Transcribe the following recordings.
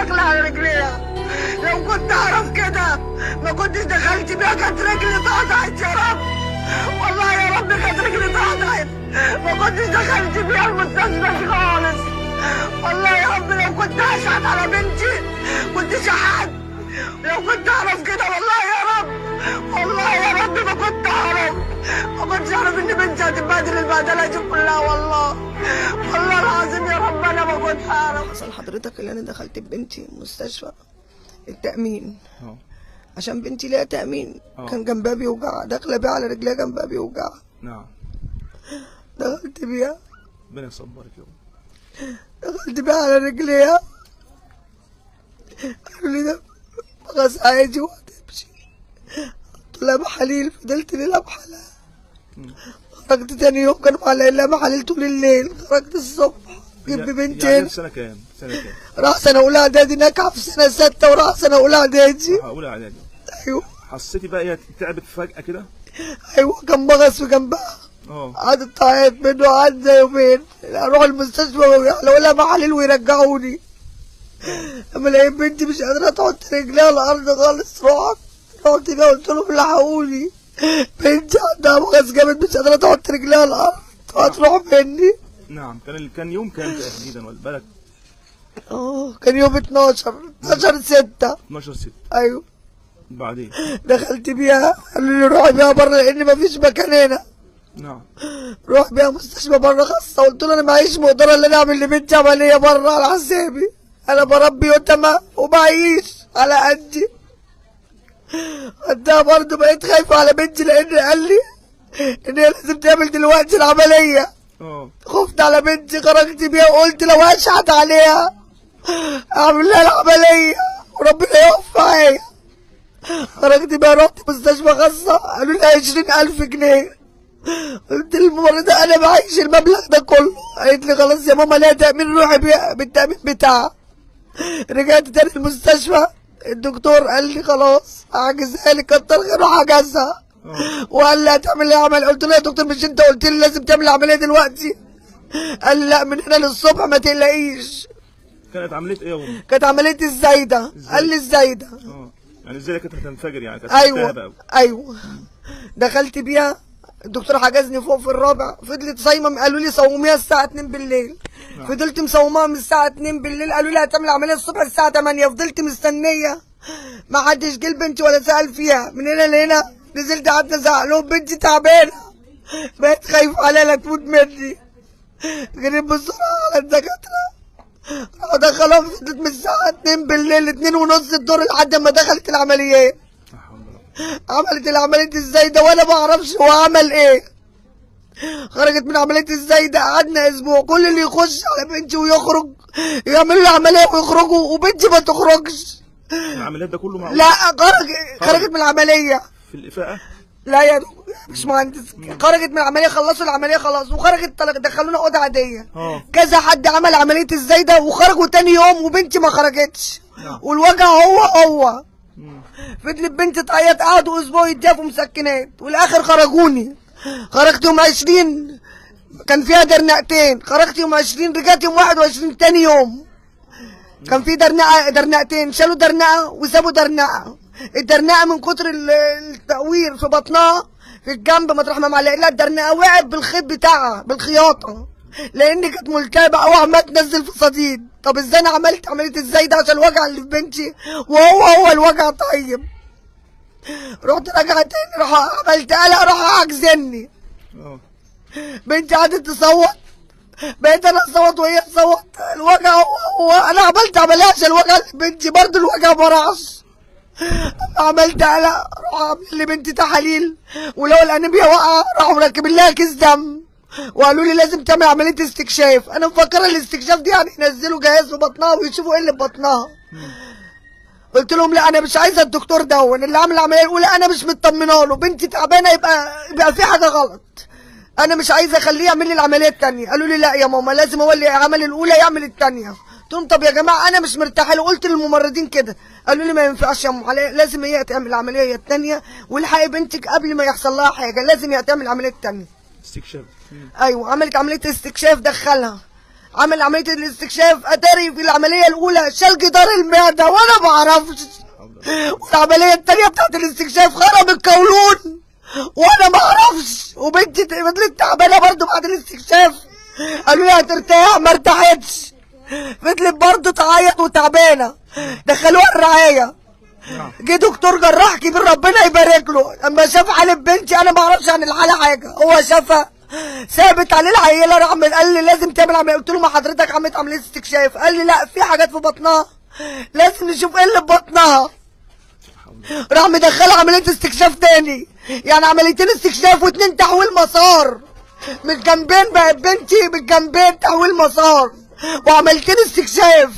داخله على رجليها. لو كنت اعرف كده ما كنتش دخلت بيها، كانت رجلي اتقطعت يا رب. والله يا رب كانت رجلي اتقطعت، ما كنتش دخلت بيها المستشفى خالص. والله يا رب لو كنت اشحت على بنتي كنت شحت. لو كنت اعرف كده والله يا رب، والله يا رب ما كنت اعرف، ما كنتش اعرف ان بنتي هتتبهدل البهدله دي كلها. والله العظيم يا رب انا ما كنت اعرف. حصل حضرتك اللي انا دخلت ببنتي مستشفى التأمين عشان بنتي ليها تأمين. كان جنبها بيوجعها، داخله بيها على رجليها جنبها بيوجعها. نعم. دخلت بيها، ربنا يصبرك يا رب. دخلت بيها على رجليها، قالوا لي ده مغص عادي وهتمشي. حطوا لها محاليل، فضلت ليلة بحالها. خرجت تاني يوم كانوا معلقين لها محاليل طول الليل. خرجت الصبح جنب بنتين. يعني سنة كام؟ راح سنة أولى إعدادي، ناجحة في سنة 6 وراح سنة أولى إعدادي. أولى إعدادي. أيوه. حسيتي بقى هي تعبت فجأة كده؟ أيوه، كان مغص في جنبها. قعدت تعيط منه، قعدنا يومين أروح المستشفى ويحلقوا لها محاليل ويرجعوني. لما لقيت بنتي مش قادرة تحط رجليها على الأرض خالص، رحت بيها قلت لهم لحقوني، بنتي عندها مغص جامد مش قادرة تحط رجليها على الأرض وهتروح مني. نعم. كان يوم كام تحديدا ولا بالك؟ كان يوم 12/6. 12/6. ايوه. بعدين دخلت بيها، قالوا لي روحي بيها بره لان مفيش مكان هنا. نعم. روح بيها مستشفى بره خاصه. قلت له انا معيش مقدره ان انا اعمل لبنتي عمليه بره على حسابي، انا بربي يتامى ومعيش على قدي. قدها برضه بقيت خايفه على بنتي لان قال لي ان هي لازم تعمل دلوقتي العمليه. خفت على بنتي، خرجت بيها وقلت لو اشحت عليها اعمل لها العمليه وربنا يقف معايا. خرجت بيها، رحت مستشفى خاصه، قالوا لي 20,000 جنيه. قلت للممرضه انا معيش المبلغ ده كله. قالت لي خلاص يا ماما ليها تامين، روحي بيها بالتامين بتاعها. رجعت تاني المستشفى، الدكتور قال لي خلاص هحجزها لك، كتر خيره حجزها. وقال لي هتعمل لي عمل. قلت له يا دكتور مش انت قلت لي لازم تعمل العمليه دلوقتي؟ قال لي لا، من هنا للصبح ما تقلقيش. كانت عمليه ايه يا ماما؟ كانت عمليه الزايده. قال لي الزايده. يعني الزايده كانت هتنفجر يعني، كانت ايوه. دخلت بيها، الدكتور حجزني فوق في الرابع، فضلت صايمه. قالوا لي صوميها الساعه 2 بالليل. فضلت مصوماها من الساعه 2 بالليل، قالوا لي هتعمل عمليه الصبح الساعه 8. فضلت مستنيه، ما حدش جه لبنتي ولا سال فيها. من هنا لهنا نزلت قعدت ازعق لهم بنتي تعبانه، بقيت خايف عليها لا تموت مني. جريت بسرعه على الدكاتره، دخلوها. فضلت من الساعه 2 بالليل 2 ونص الدور لحد ما دخلت العمليات. عملت العمليه الزايده وانا ما اعرفش هو عمل ايه. خرجت من عمليه الزايده، قعدنا اسبوع كل اللي يخش على بنتي ويخرج يعملوا لي عمليه ويخرجوا وبنتي ما تخرجش. العمليات ده كله معقول؟ لا، خرجت من العمليه في الإفاقة؟ لا يا باشمهندس، خرجت من العمليه، خلصوا العمليه خلاص وخرجت، دخلونا اوضه عاديه. كذا حد عمل عمليه الزايده وخرجوا تاني يوم وبنتي ما خرجتش. والوجع هو. فضلت بنتي تعيط، قعدوا اسبوع يديها في مسكنات والاخر خرجوني. خرجت يوم 20 كان فيها درنقتين، خرجت يوم 20 رجعت يوم 21 تاني يوم. كان في درنقتين، شالوا درنقه وسابوا درنقه. الدرنقه من كتر التقوير في بطنها في الجنب مطرح ما معلق لها الدرنقه وقعت بالخيط بتاعها بالخياطه، لان كانت ملتهبه قوي عماله تنزل في صديد. طب ازاي انا عملت عمليه ازاي ده عشان الوجع اللي في بنتي وهو الوجع طيب؟ رحت راجعه تاني، راح عملت قلق، راح عجزني. بنتي قعدت تصوت، بقيت انا اصوت وهي تصوت. الوجع هو انا عملت عمليه عشان الوجع اللي في بنتي برضه الوجع ما راحش. عملت قلق، راح عامل لبنتي تحاليل، ولو الانيميا واقعه راحوا مركبين لها كيس دم وقالوا لي لازم تعمل عمليه استكشاف. انا مفكره الاستكشاف دي يعني ينزلوا جهاز في بطنها ويشوفوا ايه اللي في بطنها. قلت لهم لا انا مش عايزه الدكتور ده، اللي عامل العمليه الاولى انا مش مطمنه له، بنتي تعبانه يبقى في حاجه غلط، انا مش عايزه اخليه يعمل لي العمليه الثانيه. قالوا لي لا يا ماما لازم هو اللي عمل الاولى يعمل الثانيه. قلت لهم طب يا جماعه انا مش مرتاحه له. قلت للممرضين كده، قالوا لي ما ينفعش يا ام لازم هي تعمل العمليه الثانيه والحقي بنتك قبل ما يحصل لها حاجه، لازم هي تعمل العمليه الثانيه. استكشاف. ايوه، عملت عمليه استكشاف، عمل عمليه الاستكشاف، اتاري في العمليه الاولى شال جدار المعده وانا ما اعرفش، والعمليه الثانيه بتاعت الاستكشاف خرم القولون وانا ما اعرفش، وبنتي فضلت تعبانه برضه بعد الاستكشاف، قالوا لي هترتاح ما ارتاحتش، فضلت برضه تعيط وتعبانه، دخلوها الرعايه. جه دكتور جراح كبير ربنا يبارك له، اما شاف حاله بنتي انا ما اعرفش عن الحاله حاجه، هو شافها ثابت عليه العيله، راح قال لي لازم تعمل عمليه، قلت له ما حضرتك عملت عمليه استكشاف، قال لي لا في حاجات في بطنها لازم نشوف ايه اللي في بطنها، راح مدخله عمليه استكشاف تاني، يعني عمليتين استكشاف واتنين تحويل مسار من الجنبين، بقت بنتي من الجنبين تحويل مسار وعمليتين استكشاف.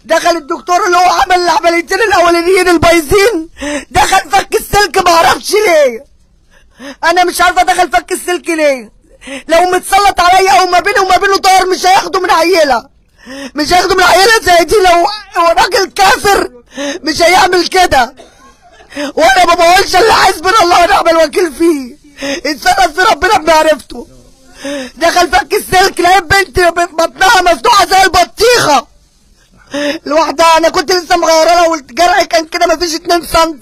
دخل الدكتور اللي هو عمل العمليتين الاولانيين البايظين، دخل فك السلك ما اعرفش ليه، انا مش عارفه دخل فك السلك ليه، لو متسلط عليا او ما بيني وما بينه طار مش هياخده من عيله، مش هياخده من عيله زي دي، لو راجل كافر مش هيعمل كده، وانا ما بقولش اللي حسبنا الله ونعم الوكيل فيه، اتصرف في ربنا بمعرفته. دخل فك السلك لقيت بنتي بطنها مفتوحه زي البطيخه لوحدها، انا كنت لسه مغيره لها والجرح كان كده مفيش 2 سم،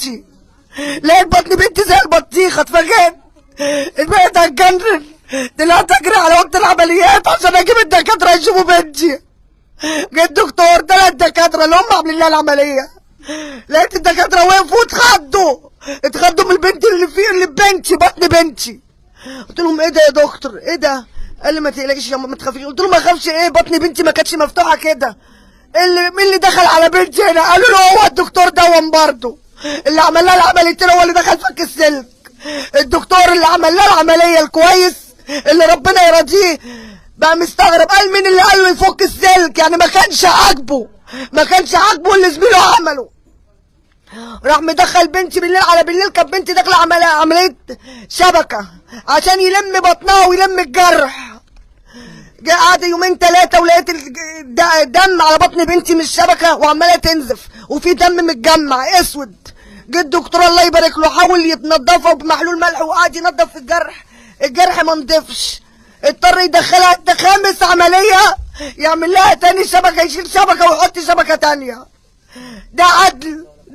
لقيت بطن بنتي زي البطيخه، اتفاجئت بقيت هتجنن، طلعت اجري على وقت العمليات عشان اجيب الدكاتره يشوفوا بنتي. جيت دكتور 3 دكاتره اللي هم عاملين لها العمليه، لقيت الدكاتره وقفوا اتخضوا من البنت اللي بنتي بطن بنتي. قلت لهم ايه ده يا دكتور ايه ده؟ قال لي ما تقلقيش يا ما تخافيش، قلت له ما اخافش ايه، بطن بنتي ما كانتش مفتوحه كده، مين اللي دخل على بنتي هنا؟ قالوا له هو الدكتور دوام برضه اللي عمل لها العمليتين، هو اللي دخل فك السلك، الدكتور اللي عمل لها العمليه الكويس اللي ربنا يرضيه بقى مستغرب، قال مين اللي قال له يفك السلك؟ يعني ما كانش عاجبه اللي زميله عمله. راح مدخل بنتي بالليل، على بالليل كانت بنتي داخله عمليه شبكه عشان يلم بطنها ويلم الجرح، جه قعد 2 3 ولقيت الدم على بطن بنتي من الشبكه وعماله تنزف وفي دم متجمع اسود. جه الدكتور الله يبارك له حاول يتنضفها بمحلول ملح وقعد ينضف الجرح ما نضفش، اضطر يدخلها 5 عمليه، يعمل لها تاني شبكه، يشيل شبكه ويحط شبكه تانيه. ده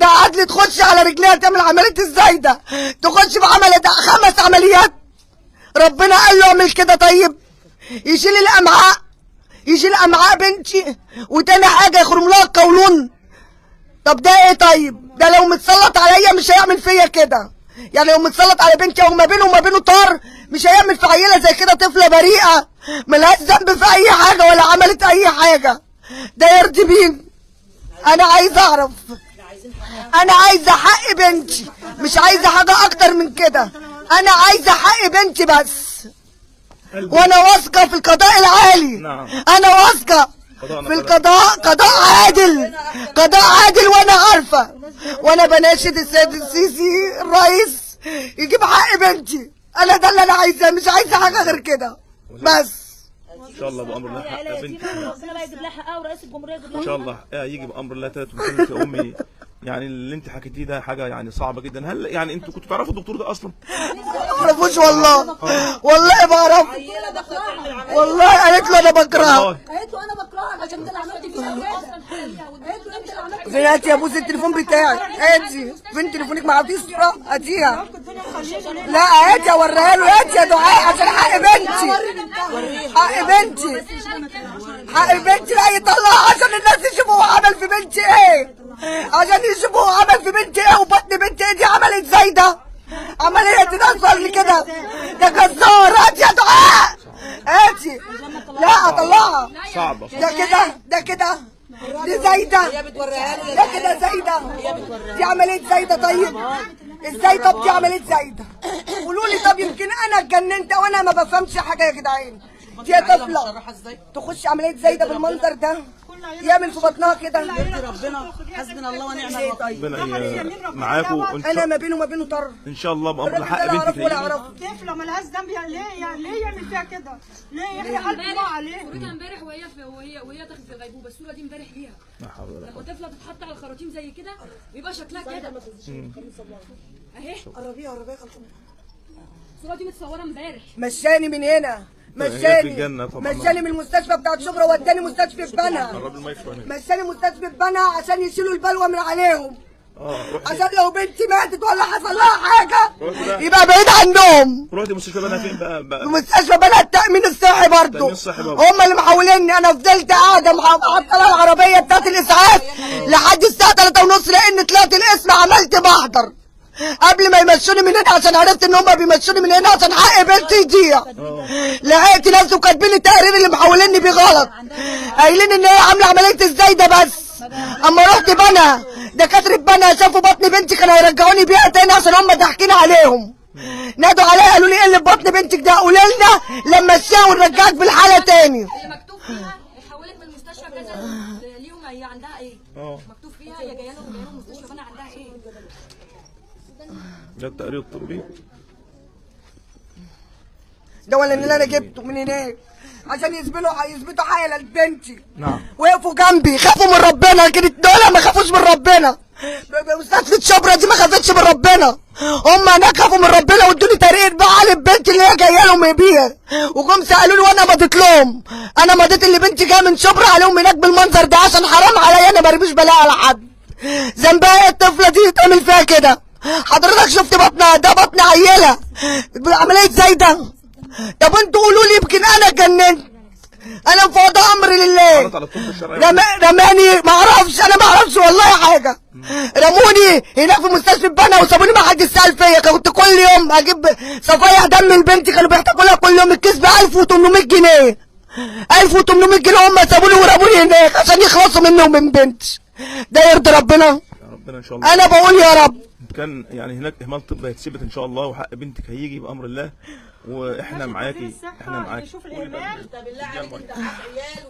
عدل تخش على رجليها تعمل عمليه الزايده، تخش في 5 عمليات. ربنا قال له اعمل كده طيب، يشيل الامعاء بنتي، وتاني حاجه يخرم لها القولون. طب ده ايه طيب؟ ده لو متسلط عليا مش هيعمل فيا كده، يعني لو متسلط على بنتي او ما بينه وما بينه طار مش هيعمل في عيله زي كده، طفله بريئه ملهاش ذنب في اي حاجه ولا عملت اي حاجه، ده يرضي مين؟ انا عايزه اعرف، انا عايزه حق بنتي، مش عايزه حاجه اكتر من كده، انا عايزه حق بنتي بس، وانا واثقه في القضاء العالي. نعم. انا واثقه في القضاء، قضاء عادل وانا عارفه، وانا بناشد السيد السيسي الرئيس يجيب حق بنتي، انا ده اللي انا عايزاه، مش عايزه حاجه غير كده بس. ان شاء الله بامر الله حق بنتي، ربنا بقى يجيب لها حقها ورئيس الجمهوريه يجيب لها ان شاء الله يجي بامر الله 3 وكلمه يا امي. يعني اللي انت حكيتيه ده حاجه يعني صعبه جدا. هل يعني انتوا كنتوا تعرفوا الدكتور ده اصلا؟ ما اعرفوش والله، والله ما اعرف، والله قالت له انا بكرهها، قالت له انا بكرهك عشان انت اللي عملت فيها كده، قالت له انت اللي عملت فين؟ هاتي يا بوس التليفون بتاعك، هاتي فين تليفونك؟ معرفتيش صوره؟ هاتيها، لا هاتي اوريها له، هاتي يا دعاء عشان حق بنتي لا يطلعها عشان الناس يشوفوا هو عمل في بنتي ايه، عشان يشوفوا هو عمل في بنتي ايه، وبطن بنتي ايه دي عملت زايده، عمليه تنصل كده، ده كسار. هاتي يا دعاء هاتي، لا اطلعها، صعبه ده كده دي زايده، ده كده زايده، دي عمليه زايده. طيب ازاي؟ طب دي عمليه زايده، قولوا لي طب يمكن انا اتجننت وانا ما بفهمش حاجه يا جدعان، دي طفله تخش عمليه زايده بالمنظر ده، يعمل في بطنها كده. ربنا حسبنا الله ونعم الوكيل. ربنا معاكم انا ما بينه وما بينه طر ان شاء الله بامر الله حق بنتك. طفله مالهاش ذنب، ليه يعمل فيها كده؟ ليه يحيى قلب الله عليه؟ صورتها امبارح وهي داخله في الغيبوبه، الصوره دي امبارح ليها. لا حول ولا لما طفله تتحط على الخراطيم زي كده بيبقى شكلها كده اهي. قربيها الصوره دي متصوره امبارح. مشاني من هنا هي في الجنه طبعا. مشاني من المستشفى بتاعت شبرا وداني مستشفى بنها. قرب المايك شويه. مشاني مستشفى بنها عشان يشيلوا البلوه من عليهم. رحتي عشان لو بنتي ماتت ولا حصل لها حاجه رحتي يبقى بعيد عنهم. رحتي مستشفى بنها فين بقى؟ مستشفى بنها التأمين الصحي برضه. التأمين الصحي برضه. هم اللي محوليني. انا فضلت قاعده معطله العربيه بتاعت الاسعاف لحد الساعه 3:30 لان طلعت القسم عملت محضر قبل ما يمشوني من هنا عشان عرفت ان هم بيمشوني من هنا عشان حق بنتي يضيع. لقيت نفسي وكاتبين لي التقرير اللي محوليني بيه غلط. قايلين ان هي عامله عمليه الزايده بس. اما رحت بنها دكاتره بنها شافوا بطن بنتي كانوا هيرجعوني بيها تاني عشان هم ضاحكين عليهم. نادوا عليا قالوا لي ايه اللي في بطن بنتك ده؟ قولي لنا لما نمشيها ونرجعك بالحاله تاني. هي مكتوب فيها اتحولت من المستشفى كذا ليهم هي عندها ايه؟ مكتوب فيها هي جايه لهم مستشفى بنها عندها ايه؟ ده التقرير الطبي. ده ولا اللي انا جبته من هناك عشان يثبتوا حاله لبنتي. نعم. وقفوا جنبي خافوا من ربنا. كانت دول ما خافوش من ربنا. مستشفى شبرا دي ما خافتش من ربنا. هم هناك خافوا من ربنا وادوني تقرير بقى على بنتي اللي هي جايه لهم بيها. وجم سالوني وانا مضيت لهم. انا مضيت اللي بنتي جايه من شبرا عليهم هناك بالمنظر ده عشان حرام عليا انا ما رميش بلاها على حد. ذنبها ايه الطفله دي يتعمل فيها كده؟ حضرتك شفت بطنها؟ ده بطن عيله عمليه زايده. طب انتوا قولوا لي يمكن انا اتجننت. انا مفوضه امري لله. رماني ما اعرفش. انا ما اعرفش والله حاجه. رموني هناك في مستشفى بنها وسابوني ما حدش سال فيا. كنت كل يوم اجيب صفايح دم لبنتي كانوا بيحتاجوا لها كل يوم الكيس ب 1800 جنيه. 1800 جنيه هم سابوني ورموني هناك عشان يخلصوا مني ومن بنتي. ده يرضي ربنا؟ يا ربنا ان شاء الله. انا بقول يا رب. كان يعني هناك اهمال طبي هيتثبت ان شاء الله وحق بنتك هيجي بامر الله واحنا معاكي. احنا معاكي.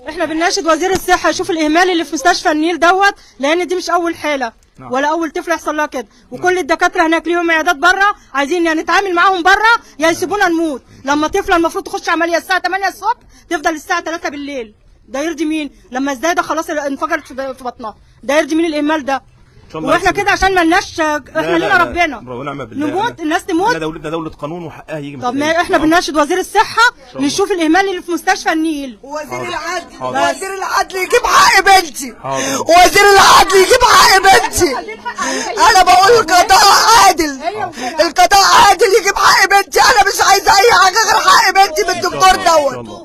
احنا بنناشد وزير الصحه يشوف الاهمال اللي في مستشفى النيل دوت لان دي مش اول حاله. نعم. ولا اول طفل يحصل لها كده. وكل الدكاتره هناك ليهم عيادات بره عايزين يا نتعامل معاهم بره يا يسيبونا نموت. لما طفله المفروض تخش عمليه الساعه 8 الصبح تفضل الساعه 3 بالليل. ده يرضي مين؟ لما الزايده خلاص انفجرت في بطنها. ده يرضي مين الاهمال ده؟ واحنا كده عشان مالناش احنا لنا ربنا نموت الناس تموت. احنا دولتنا دوله قانون وحقها يجي. طب ما احنا بنناشد وزير الصحه نشوف الاهمال اللي في مستشفى النيل. وزير العدل يجيب حق بنتي. وزير العدل يجيب حق بنتي. انا بقول القضاء عادل. القضاء عادل يجيب حق بنتي. انا مش عايزه اي حاجه غير حق بنتي بالدكتور دوت.